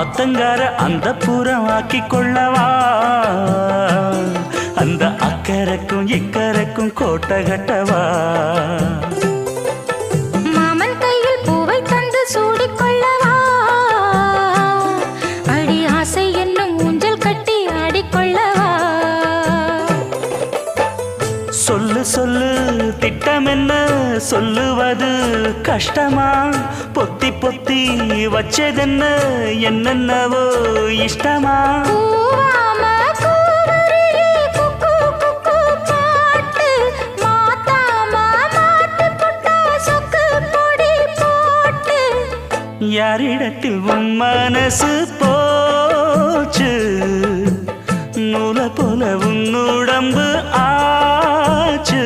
ஆத்தங்கார அந்த புறம் ஆக்கி கொள்ளவா அந்த அக்கறைக்கும் இக்கரைக்கும் கோட்டை கட்டவா மாமன் கையில் பூவை தந்து சூடிக்கொள்ளவா அடி ஆசை என்னும் ஊஞ்சல் கட்டி ஆடிக்கொள்ளவா சொல்லு சொல்லு திட்டம் என்ன சொல்லுவது கஷ்டமா பொத்தி பொத்தி வச்சதென்ன என்னென்னவோ இஷ்டமா யாரிடத்தில் உன் மனசு போச்சு நூலை போல உன் உடம்பு ஆச்சு